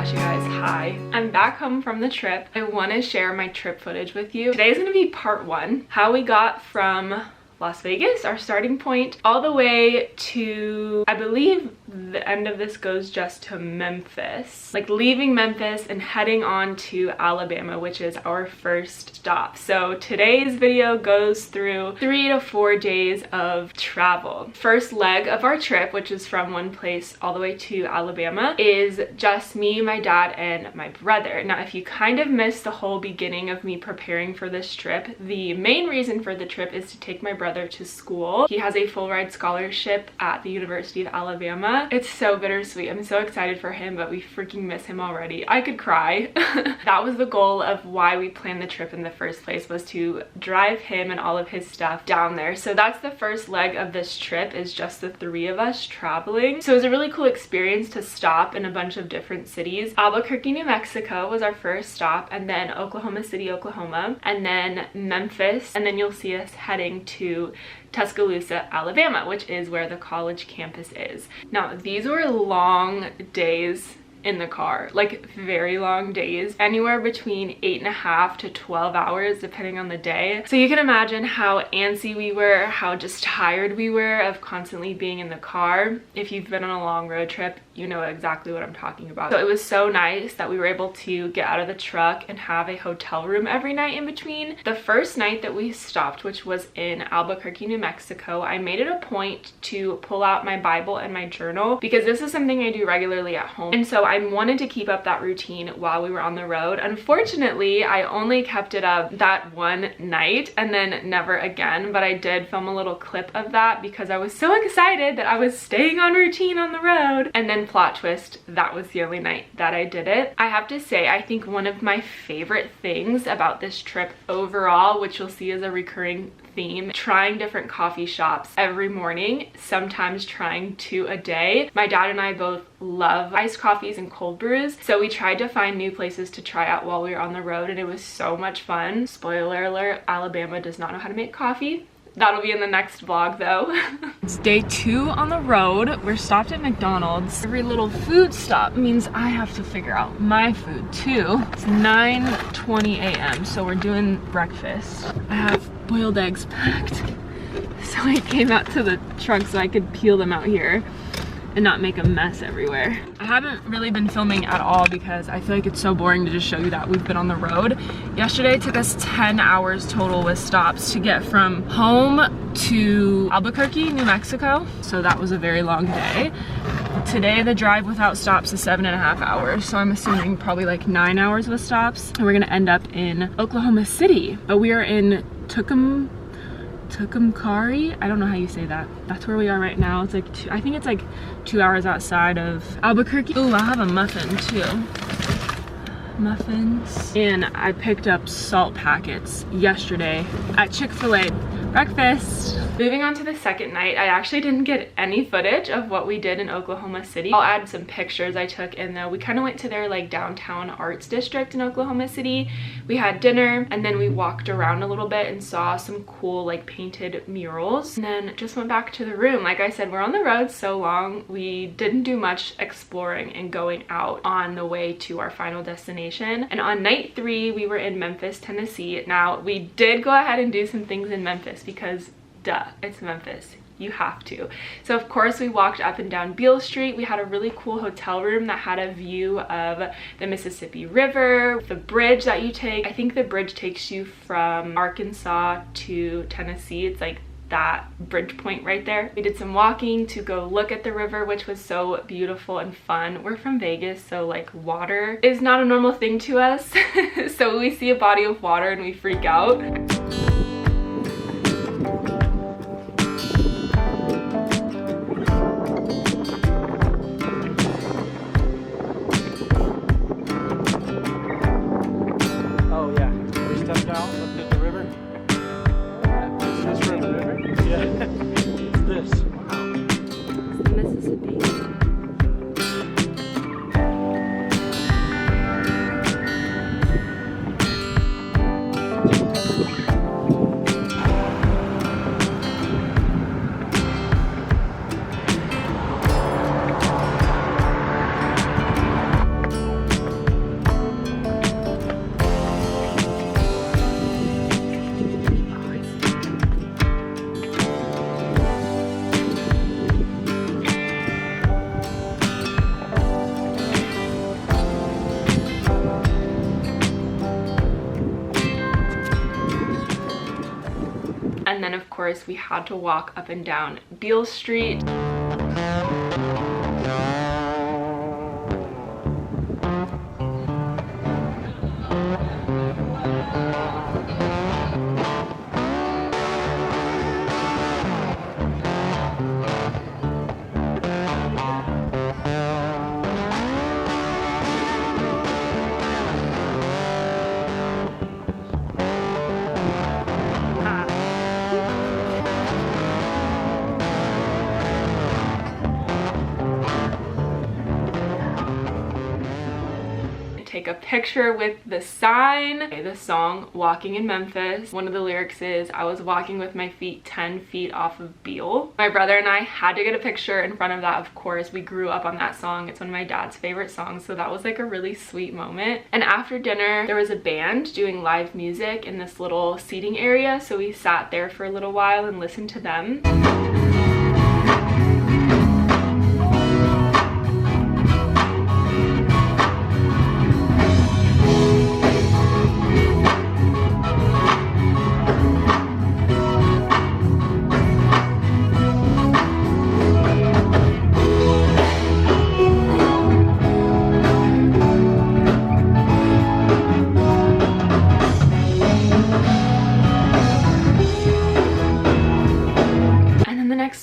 gosh, you guys, hi. I'm back home from the trip. I want to share my trip footage with you. Today is going to be part one, how we got from Las Vegas, our starting point, all the way to, I believe the end of this goes just to Memphis. Like leaving Memphis and heading on to Alabama, which is our first stop. So today's video goes through 3 to 4 days of travel. First leg of our trip, which is from one place all the way to Alabama, is just me, my dad, and my brother. Now, if you kind of missed the whole beginning of me preparing for this trip, the main reason for the trip is to take my brother to school. He has a full ride scholarship at the University of Alabama. It's so bittersweet. I'm so excited for him, but we freaking miss him already. I could cry. That was the goal of why we planned the trip in the first place, was to drive him and all of his stuff down there. So that's the first leg of this trip, is just the 3 of us traveling. So it was a really cool experience to stop in a bunch of different cities. Albuquerque, New Mexico was our first stop, and then Oklahoma City, Oklahoma, and then Memphis, and then you'll see us heading to Tuscaloosa, Alabama, which is where the college campus is. Now, these were long days in the car, like very long days, anywhere between 8.5 to 12 hours depending on the day. So you can imagine how antsy we were, how just tired we were of constantly being in the car. If you've been on a long road trip, you know exactly what I'm talking about. So it was so nice that we were able to get out of the truck and have a hotel room every night in between. The first night that we stopped, which was in Albuquerque, New Mexico, I made it a point to pull out my Bible and my journal, because this is something I do regularly at home. And so I wanted to keep up that routine while we were on the road. Unfortunately, I only kept it up that one night and then never again, but I did film a little clip of that because I was so excited that I was staying on routine on the road. And then plot twist, that was the only night that I did it. I have to say, I think one of my favorite things about this trip overall, which you'll see is a recurring theme, trying different coffee shops every morning, sometimes trying 2 a day. My dad and I both love iced coffees and cold brews, so we tried to find new places to try out while we were on the road, and it was so much fun. Spoiler alert, Alabama does not know how to make coffee. That'll be in the next vlog though. It's day 2 on the road. We're stopped at McDonald's. Every little food stop means I have to figure out my food too. It's 9:20 a.m. so we're doing breakfast. I have boiled eggs packed. So I came out to the trunk so I could peel them out here and not make a mess everywhere. I haven't really been filming at all because I feel like it's so boring to just show you that we've been on the road. Yesterday took us 10 hours total with stops to get from home to Albuquerque, New Mexico. So that was a very long day. Today the drive without stops is 7.5 hours. So I'm assuming probably like 9 hours with stops. And we're gonna end up in Oklahoma City. But we are in Tucumcari, I don't know how you say that. That's where we are right now. It's like I think it's like 2 hours outside of Albuquerque. Ooh, I have a muffin too. Muffins. And I picked up salt packets yesterday at Chick-fil-A. Breakfast. Moving on to the second night, I actually didn't get any footage of what we did in Oklahoma City. I'll add some pictures I took in though. We kind of went to their like downtown arts district in Oklahoma City. We had dinner and then we walked around a little bit and saw some cool like painted murals, and then just went back to the room. Like I said, we're on the road so long, we didn't do much exploring and going out on the way to our final destination. And on night 3, we were in Memphis, Tennessee. Now, we did go ahead and do some things in Memphis because duh, it's Memphis. You have to. So of course we walked up and down Beale Street. We had a really cool hotel room that had a view of the Mississippi River, the bridge that you take. I think the bridge takes you from Arkansas to Tennessee. It's like that bridge point right there. We did some walking to go look at the river, which was so beautiful and fun. We're from Vegas, so like water is not a normal thing to us. So we see a body of water and we freak out. course, we had to walk up and down Beale Street. Take a picture with the sign. Okay, the song Walking in Memphis, one of the lyrics is, I was walking with my feet 10 feet off of Beale. My brother and I had to get a picture in front of that. Of course, we grew up on that song. It's one of my dad's favorite songs, so that was like a really sweet moment. And after dinner, there was a band doing live music in this little seating area, so we sat there for a little while and listened to them.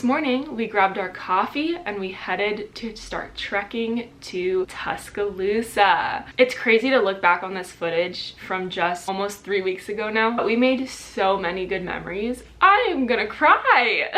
Morning, we grabbed our coffee and we headed to start trekking to Tuscaloosa. It's crazy to look back on this footage from just almost 3 weeks ago now, but we made so many good memories. I'm gonna cry.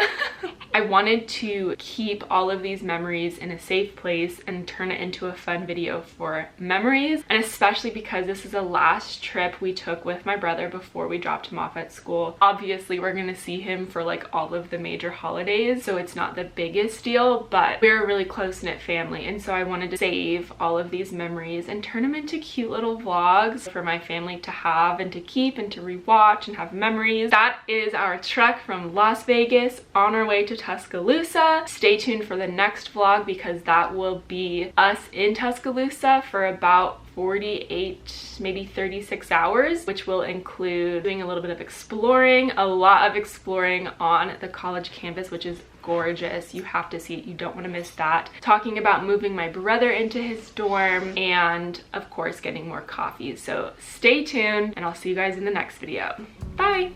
I wanted to keep all of these memories in a safe place and turn it into a fun video for memories, and especially because this is the last trip we took with my brother before we dropped him off at school. Obviously, we're gonna see him for like all of the major holidays, so it's not the biggest deal, but we're a really close-knit family, and so I wanted to save all of these memories and turn them into cute little vlogs for my family to have and to keep and to rewatch and have memories. That is our trek from Las Vegas on our way to Tuscaloosa. Stay tuned for the next vlog because that will be us in Tuscaloosa for about 48, maybe 36 hours, which will include doing a little bit of exploring, a lot of exploring on the college campus, which is gorgeous. You have to see it. You don't want to miss that. Talking about moving my brother into his dorm and of course getting more coffee. So stay tuned and I'll see you guys in the next video. Bye.